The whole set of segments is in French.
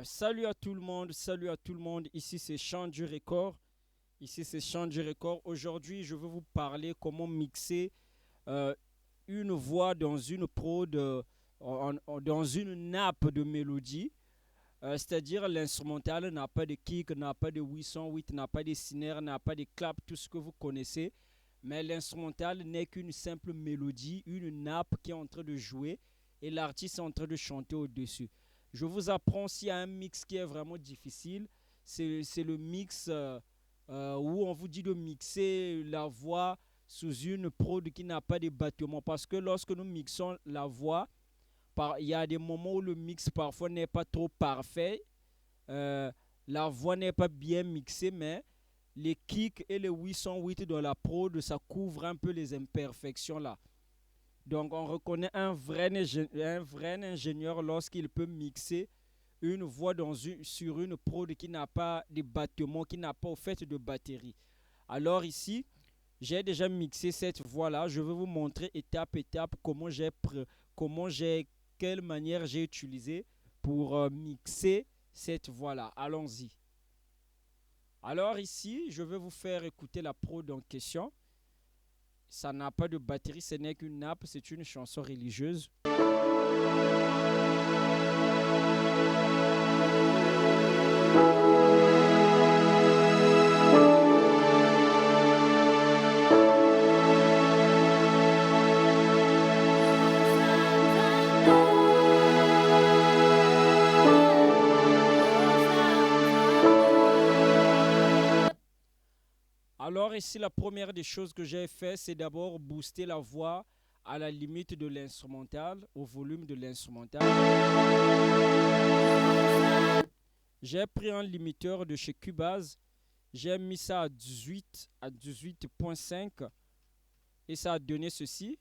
Salut à tout le monde, salut à tout le monde. Ici c'est Chant du Record. Ici c'est Chant du Record. Aujourd'hui, je vais vous parler comment mixer euh, une voix dans une prod, dans une nappe de mélodie. C'est-à-dire l'instrumental n'a pas de kick, n'a pas de 808, n'a pas de snare, n'a pas de clap, tout ce que vous connaissez. Mais l'instrumental n'est qu'une simple mélodie, une nappe qui est en train de jouer et l'artiste est en train de chanter au-dessus. Je vous apprends s'il y a un mix qui est vraiment difficile. C'est le mix où on vous dit de mixer la voix sous une prod qui n'a pas de battement. Parce que lorsque nous mixons la voix, il y a des moments où le mix parfois n'est pas trop parfait. Euh, la voix n'est pas bien mixée, mais les kicks et les 808 dans la prod, ça couvre un peu les imperfections là. Donc on reconnaît un vrai ingénieur lorsqu'il peut mixer une voix sur une prod qui n'a pas de battement, qui n'a pas au fait de batterie. Alors ici, j'ai déjà mixé cette voix-là. Je vais vous montrer étape comment j'ai, quelle manière j'ai utilisé pour mixer cette voix-là. Allons-y. Alors ici, je vais vous faire écouter la prod en question. Ça n'a pas de batterie, ce n'est qu'une nappe, c'est une chanson religieuse. Alors ici, la première des choses que j'ai fait, c'est d'abord booster la voix à la limite de l'instrumental, au volume de l'instrumental. J'ai pris un limiteur de chez Cubase, j'ai mis ça à 18.5 et ça a donné ceci.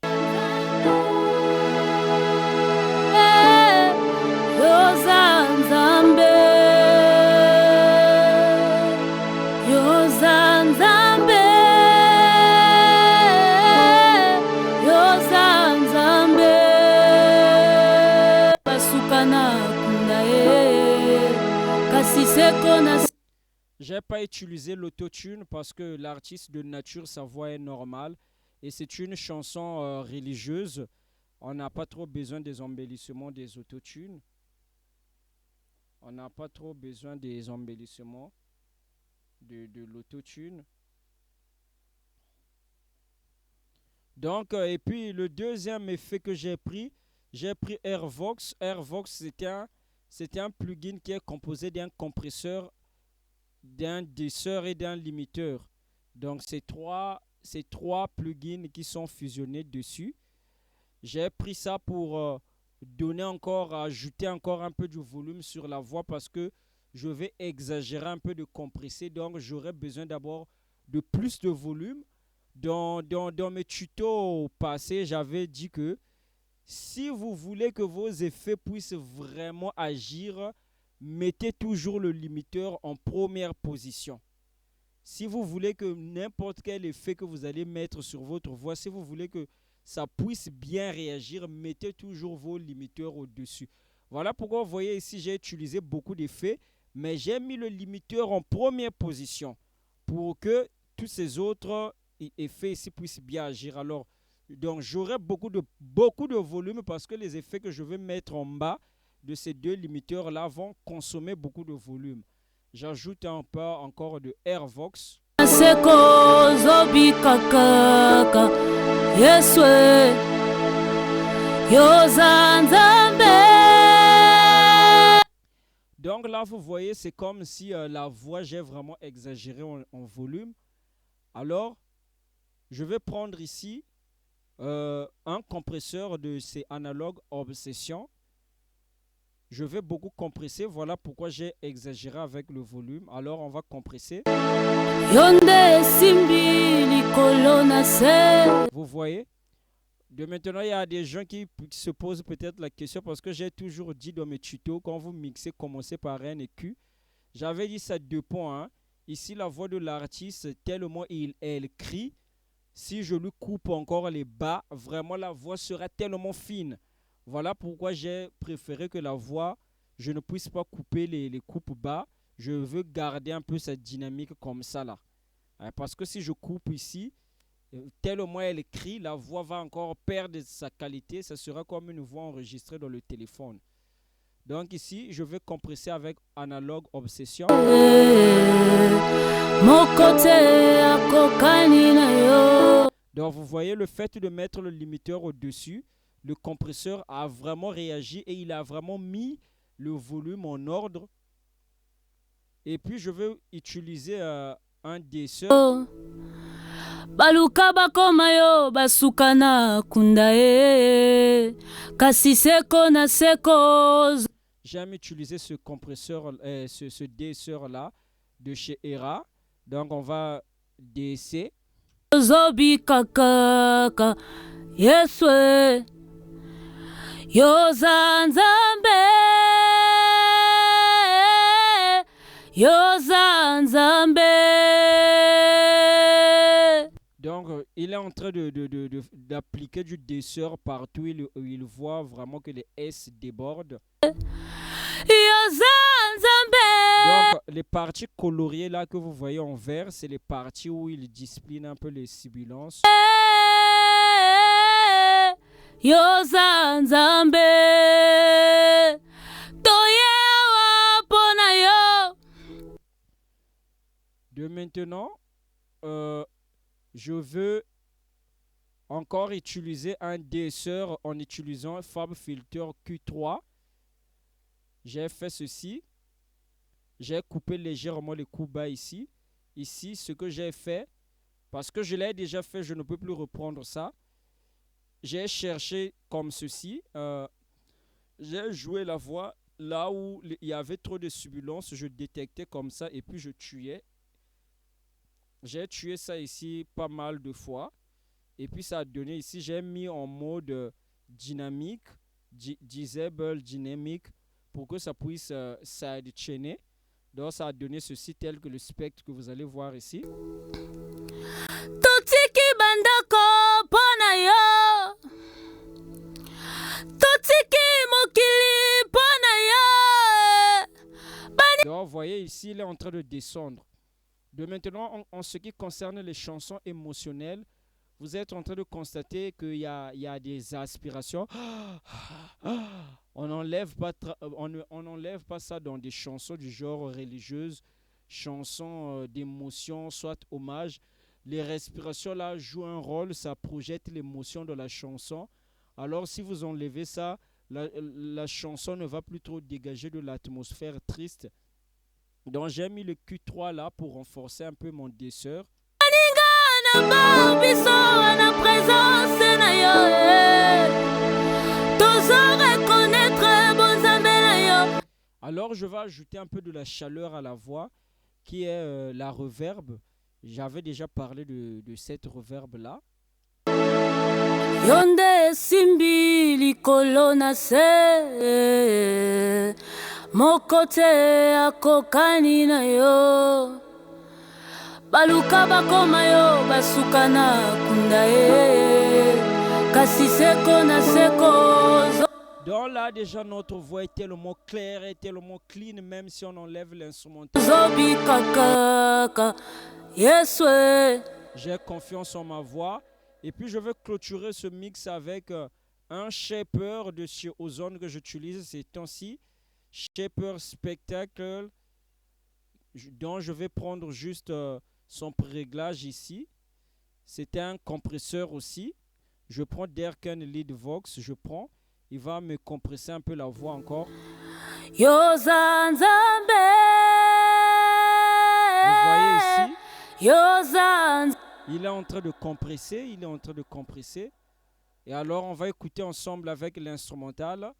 J'ai pas utilisé l'autotune parce que l'artiste de nature, sa voix est normale et c'est une chanson religieuse. On n'a pas trop besoin des embellissements des autotunes. On n'a pas trop besoin des embellissements de l'autotune. Donc, et puis le deuxième effet que j'ai pris Airvox. Airvox, c'était un plugin qui est composé d'un compresseur, d'un déceur et d'un limiteur. Donc, ces trois plugins qui sont fusionnés dessus. J'ai pris ça pour ajouter encore un peu du volume sur la voix parce que je vais exagérer un peu de compresser. Donc, j'aurais besoin d'abord de plus de volume. Dans mes tutos passés, j'avais dit que si vous voulez que vos effets puissent vraiment agir, mettez toujours le limiteur en première position. Si vous voulez que n'importe quel effet que vous allez mettre sur votre voix, si vous voulez que ça puisse bien réagir, mettez toujours vos limiteurs au-dessus. Voilà pourquoi vous voyez ici, j'ai utilisé beaucoup d'effets, mais j'ai mis le limiteur en première position pour que tous ces autres effets ici puissent bien agir. Alors, donc j'aurai beaucoup de volume parce que les effets que je vais mettre en bas de ces deux limiteurs-là vont consommer beaucoup de volume. J'ajoute un peu encore de Airvox. Donc là, vous voyez, c'est comme si la voix, j'ai vraiment exagéré en volume. Alors, je vais prendre ici un compresseur de ces analogues Obsession. Je vais beaucoup compresser. Voilà pourquoi j'ai exagéré avec le volume. Alors, on va compresser. Vous voyez? De maintenant, il y a des gens qui se posent peut-être la question parce que j'ai toujours dit dans mes tutos, quand vous mixez, commencez par N et Q. J'avais dit ça 2 points. Hein. Ici, la voix de l'artiste, tellement elle crie, si je lui coupe encore les bas, vraiment la voix sera tellement fine. Voilà pourquoi j'ai préféré que la voix je ne puisse pas couper les coupes bas. Je veux garder un peu cette dynamique comme ça là. Parce que si je coupe ici, tellement elle écrit, la voix va encore perdre sa qualité. Ça sera comme une voix enregistrée dans le téléphone. Donc ici, je vais compresser avec Analog Obsession. Donc vous voyez le fait de mettre le limiteur au-dessus, le compresseur a vraiment réagi et il a vraiment mis le volume en ordre. Et puis je vais utiliser un desseur. Baluka bakoma yo basukana kundae kasi seko na seko. J'aime utiliser ce compresseur, ce desseur là de chez Era. Donc on va DC. Zobi kakaka yeswe yozanzambe yozanzambe. Donc, il est en train d'appliquer du desseur partout où il voit vraiment que les S débordent. Donc, les parties coloriées là que vous voyez en vert, c'est les parties où il discipline un peu les sibilances. De maintenant, je veux encore utiliser un desseur en utilisant FabFilter Q3. J'ai fait ceci. J'ai coupé légèrement les coups bas ici. Ici, ce que j'ai fait, parce que je l'ai déjà fait, je ne peux plus reprendre ça. J'ai cherché comme ceci. J'ai joué la voix là où il y avait trop de sibilances. Je détectais comme ça et puis je tuais. J'ai tué ça ici pas mal de fois. Et puis ça a donné ici, j'ai mis en mode dynamique, disable dynamique, pour que ça puisse sidechainer. Donc ça a donné ceci tel que le spectre que vous allez voir ici. Totiki bandako pona yo. Totiki mokili pona yo. Donc vous voyez ici, il est en train de descendre. De maintenant, en ce qui concerne les chansons émotionnelles, vous êtes en train de constater qu'il y a des aspirations. On n'enlève pas ça dans des chansons du genre religieuse, chansons d'émotion, soit hommage. Les respirations là jouent un rôle, ça projette l'émotion de la chanson. Alors si vous enlevez ça, la chanson ne va plus trop dégager de l'atmosphère triste. Donc j'ai mis le Q3 là pour renforcer un peu mon desseur. Alors je vais ajouter un peu de la chaleur à la voix qui est la reverb. J'avais déjà parlé de cette reverb là. Yonde simbi likolo na se mokote akokani na yo baluka bakoma yo basukana kundae kasi seko na seko. Donc là déjà notre voix est tellement claire et tellement clean même si on enlève l'instrumental. Zobi kakaka yeswe. J'ai confiance en ma voix. Et puis je vais clôturer ce mix avec un shaper de chez Ozone que j'utilise ces temps-ci. Shaper Spectacle. Donc je vais prendre juste son préréglage ici. C'était un compresseur aussi. Je prends Derken Lead Vox. Je prends. Il va me compresser un peu la voix encore. Vous voyez ici. Il est en train de compresser, Et alors, on va écouter ensemble avec l'instrumental.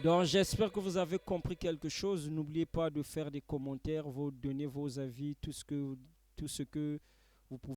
Donc j'espère que vous avez compris quelque chose. N'oubliez pas de faire des commentaires, vous donner vos avis, tout ce tout ce que